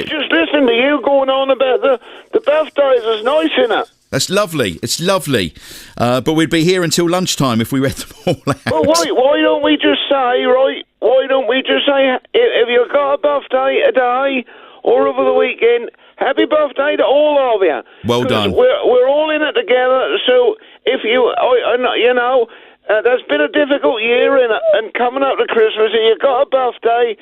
was just listening to you going on about the birthdays. It's nice, innit? That's lovely. It's lovely. But we'd be here until lunchtime if we read them all out. Well, why don't we just say, right, why don't we just say, if you've got a birthday today or over the weekend, happy birthday to all of you. Well done. We're all in it together, so if there's been a difficult year in it, and coming up to Christmas, and you've got a birthday,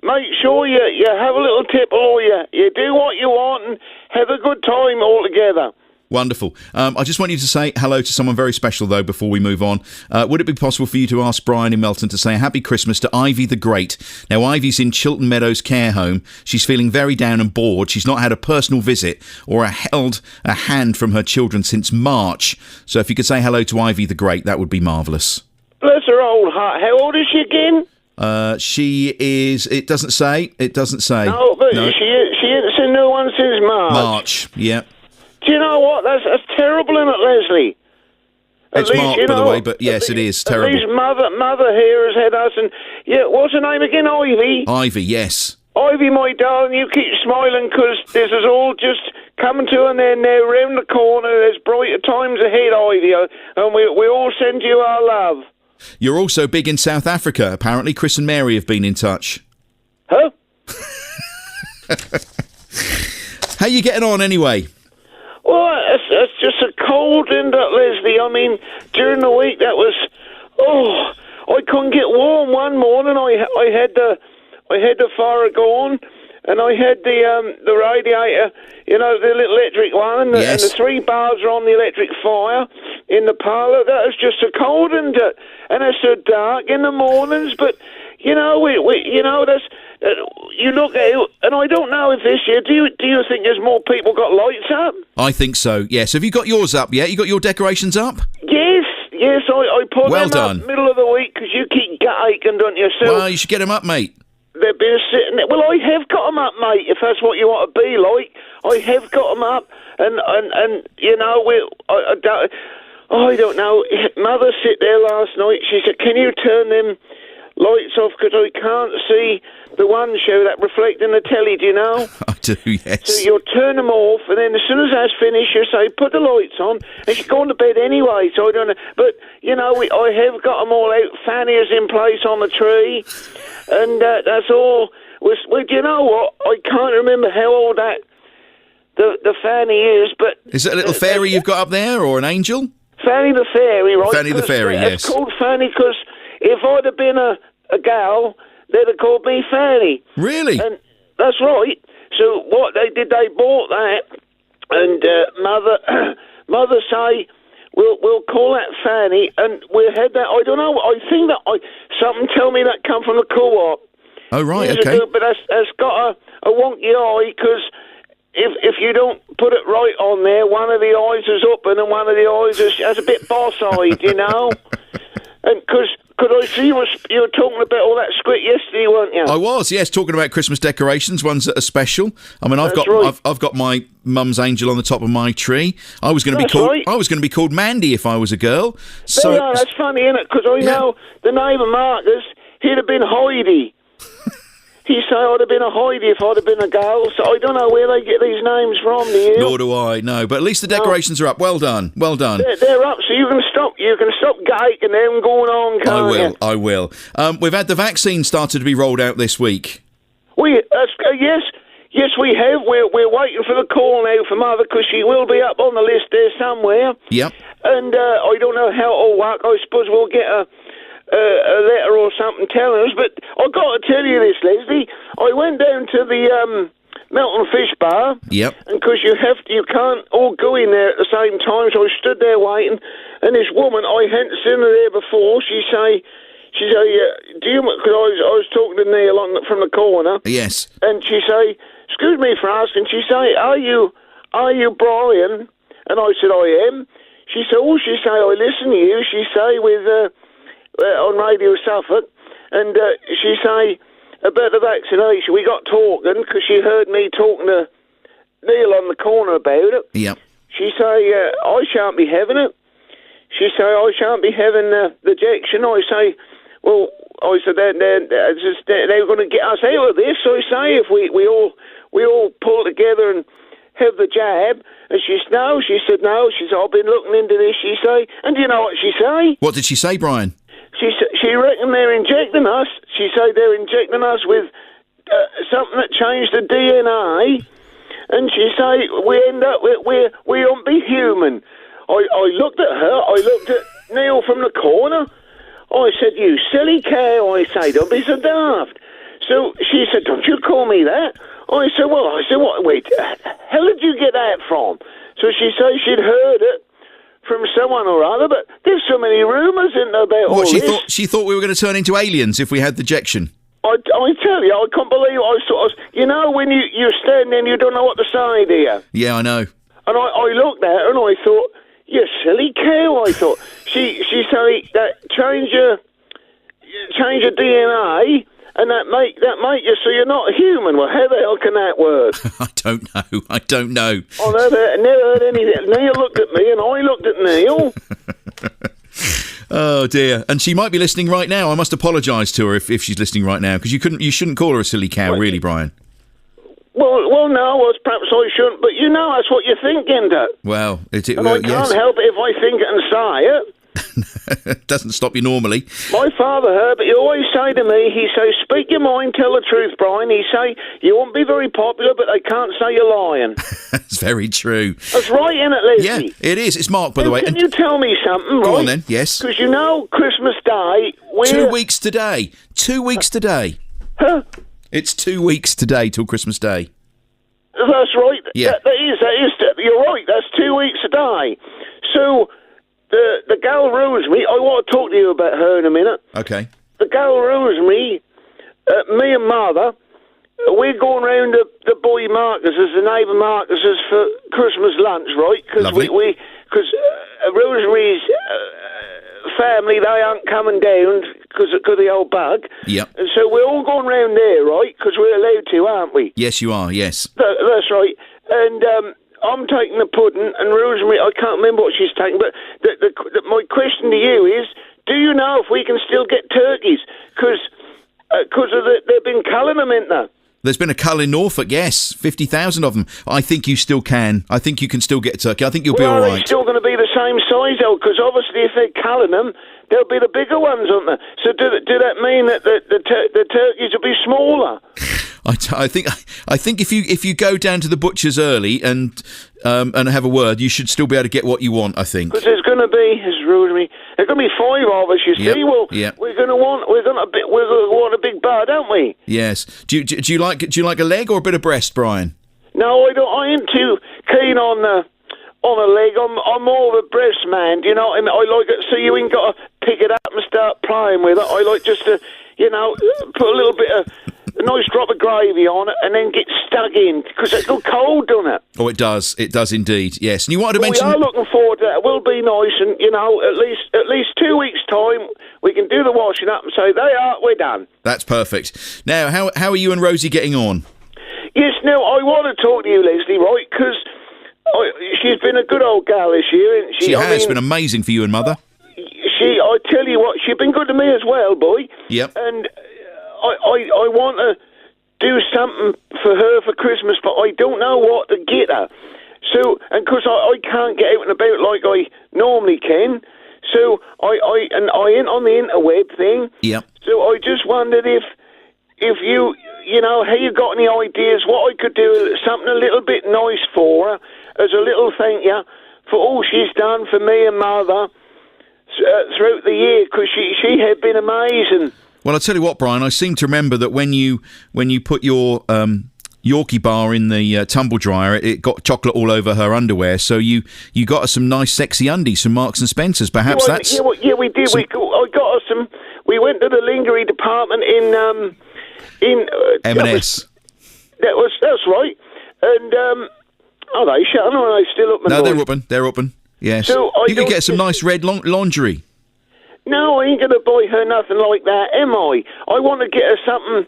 make sure you have a little tipple, or you do what you want and have a good time all together. Wonderful. I just want you to say hello to someone very special, though, before we move on. Would it be possible for you to ask Brian in Melton to say a happy Christmas to Ivy the Great? Now, Ivy's in Chiltern Meadows care home. She's feeling very down and bored. She's not had a personal visit or held a hand from her children since March. So if you could say hello to Ivy the Great, that would be marvellous. Bless her old heart. How old is she again? She is... It doesn't say. No, but no. She ain't seen no one since March. Yeah. Do you know what? That's terrible, isn't it, Leslie? It's Mark, by the way, but yes, it is terrible. At least mother here has had us, and what's her name again? Ivy. Ivy, yes. Ivy, my darling, you keep smiling because this is all just coming to an end now. Round the corner, there's brighter times ahead, Ivy, and we all send you our love. You're also big in South Africa. Apparently, Chris and Mary have been in touch. Huh? How you getting on anyway? Well, it's just a cold, isn't it, Leslie? I mean, during the week that was, I couldn't get warm. One morning I had the fire going, and I had the radiator, the little electric one, and the 3 bars are on the electric fire in the parlour. That was just so cold, and it's so dark in the mornings. But that's. You look at it, and I don't know if this year, do you think there's more people got lights up? I think so, yes. Have you got yours up yet? You got your decorations up? Yes, I put well them done. up middle of the week, because you keep gut aching, don't you? So well, you should get them up, mate. They've been sitting there. Well, I have got them up, mate, if that's what you want to be like. I have got them up, and I don't know. Mother sit there last night, she said, can you turn them lights off, because I can't see the one show that reflect in the telly, do you know? I do, yes. So you'll turn them off, and then as soon as that's finished, you say, put the lights on, and she's going to bed anyway, so I don't know. But, I have got them all out. Fanny is in place on the tree, and that's all. Well, do you know what? I can't remember how old the Fanny is, but... Is it a little fairy you've got up there, or an angel? Fanny the fairy, right? Fanny the fairy, yes. It's called Fanny because if I'd have been a gal, they'd have called me Fanny. Really? And that's right. So what they did, they bought that, and mother say, we'll call that Fanny, and we had that. I don't know. I think that something tell me that come from the co-op. Oh right, okay. But that's got a wonky eye, because if you don't put it right on there, one of the eyes is up, and then one of the eyes has a bit boss-eyed, And because I see you were talking about all that squid yesterday, weren't you? I was, yes, talking about Christmas decorations, ones that are special. I mean, I've got my mum's angel on the top of my tree. I was going to be called Mandy if I was a girl. So that's funny, isn't it? Because I know the neighbour Marcus, he'd have been Heidi. He say I'd have been a Heidi if I'd have been a girl, so I don't know where they get these names from, do you? Nor do I, no. But at least the decorations are up. Well done, well done. They're up, so you can stop gating them going on, can't you? I will. We've had the vaccine started to be rolled out this week. Yes, we have. We're waiting for the call now for Mother, because she will be up on the list there somewhere. Yep. And I don't know how it'll work. I suppose we'll get a letter or something telling us, but I've got to tell you this, Leslie. I went down to the Melton Fish Bar. Yep. And because you can't all go in there at the same time, so I stood there waiting, and this woman, I hadn't seen her there before, she say, do you, because I was talking to Neil from the corner. Yes. And she say, excuse me for asking, she say, are you Brian? And I said, I am. She said, I listen to you, she say, with... on Radio Suffolk, and she say about the vaccination. We got talking, because she heard me talking to Neil on the corner about it. Yep. She say, I shan't be having it. She say, I shan't be having the injection. I say, well, they're going to get us out of this. So I say, if we all we all pull together and have the jab. And she said, no. She said, I've been looking into this, she say. And do you know what she say? What did she say, Brian? She reckon they're injecting us. She say they're injecting us with something that changed the DNA. And she say, we end up, we won't be human. I looked at her, I looked at Neil from the corner. I said, you silly cow, I say, don't be so daft. So she said, don't you call me that. I said, what, wait, how did you get that from? So she said she'd heard it from someone or other, but there's so many rumours in there about all this. She thought we were going to turn into aliens if we had the injection. I tell you, I can't believe when you stand there and you don't know what to say, do you? Yeah, I know. And I looked at her and I thought, you silly cow, I thought. She said that change your DNA and that make you so you're not human. Well, how the hell can that work? I don't know. I never heard anything. Neil looked at me and I looked at Neil. Oh dear, and she might be listening right now. I must apologise to her if she's listening right now, because you shouldn't call her a silly cow, really, Brian. Well, no, perhaps I shouldn't, but you know that's what you think, isn't it? Well, I can't help it if I think it and say it. It doesn't stop you normally. My father, Herbert, he always say to me, he say, speak your mind, tell the truth, Brian. He say, you won't be very popular, but they can't say you're lying. That's very true. That's right, isn't it, Leslie? Yeah, it is. It's Mark, by the way. Can you tell me something, right? Go on then, yes. Because you know Christmas Day... 2 weeks today. 2 weeks today. Huh? It's 2 weeks today till Christmas Day. That's right. Yeah. That is. You're right. That's 2 weeks today. So... The gal Rosemary, I want to talk to you about her in a minute. Okay. The gal Rosemary, me and Mother, we're going round the boy Marcus's, the neighbour Marcus's for Christmas lunch, right? Because Rosemary's family, they aren't coming down because of the old bug. Yep. And so we're all going round there, right? Because we're allowed to, aren't we? Yes, you are, yes. That's right. And... I'm taking the pudding, and Rosemary, I can't remember what she's taking, but my question to you is, do you know if we can still get turkeys? Because they've been culling them, ain't they? There's been a cull in Norfolk, yes, 50,000 of them. I think you still can. I think you can still get a turkey. I think you'll be all right. Well, they're still going to be the same size, though, because obviously if they're culling them, they'll be the bigger ones, aren't they? So do that mean that the turkeys will be smaller? I think if you go down to the butcher's early and have a word, you should still be able to get what you want, I think. Because there's going to be, there's going to be 5 of us, you see. Well, we're going to want a big bird, don't we? Yes. Do you like a leg or a bit of breast, Brian? No, I don't. I ain't too keen on a leg. I'm more of a breast man. You know, I like it so you ain't got to pick it up and start playing with it. I like just to, put a little bit of. A nice drop of gravy on it and then get stuck in because it's got cold, doesn't it? Oh, it does. It does indeed. Yes. And you wanted to mention... We are looking forward to that. It will be nice, and at least 2 weeks' time we can do the washing up and say we're done. That's perfect. Now, how are you and Rosie getting on? Yes. Now I want to talk to you, Leslie, right? Because she's been a good old gal this year, isn't she? She has been amazing for you and Mother. I tell you what, she's been good to me as well, boy. Yep. And. I want to do something for her for Christmas, but I don't know what to get her. So, and because I can't get out and about like I normally can, so I ain't on the interweb thing. Yep. So I just wondered if you have you got any ideas what I could do, something a little bit nice for her as a little thank you for all she's done for me and Mother throughout the year, because she had been amazing. Well, I'll tell you what, Brian, I seem to remember that when you put your Yorkie bar in the tumble dryer, it got chocolate all over her underwear, so you got her some nice sexy undies from Marks and Spencer's. Perhaps that's... Yeah, we did. I got her some... We went to the lingerie department in M&S. That's right. And, are they shut? Are they still open? No, they're open. Yes. So you could get some nice red lingerie. No, I ain't going to buy her nothing like that, am I? I want to get her something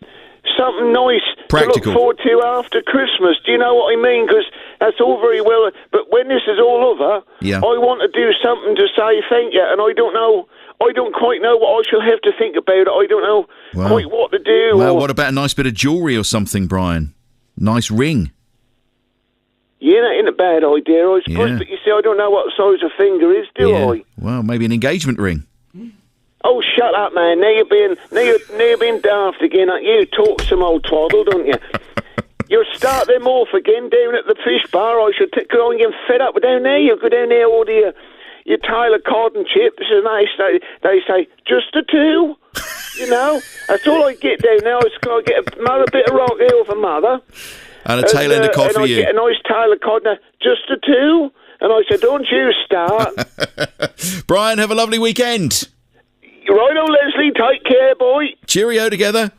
nice practical to look forward to after Christmas. Do you know what I mean? Because that's all very well, but when this is all over, I want to do something to say thank you, and I don't quite know what I shall have to think about it. I don't know quite what to do. Well, what about a nice bit of jewellery or something, Brian? Nice ring. Yeah, that ain't a bad idea, I suppose. Yeah. But you see, I don't know what size a finger is, do I? Well, maybe an engagement ring. Oh, shut up, man! Now you're being daft again. You talk some old twaddle, don't you? You'll start them off again down at the fish bar. I should go and get fed up down there. You go down there, order your Tyler cod and chips, and they say just a two. You know, that's all I get down there. I get another bit of rock ale for mother. And a tail end of cod for you. Get a nice Tyler cod, just a two. And I said, don't you start. Brian, have a lovely weekend. Right on, Leslie. Take care, boy. Cheerio together.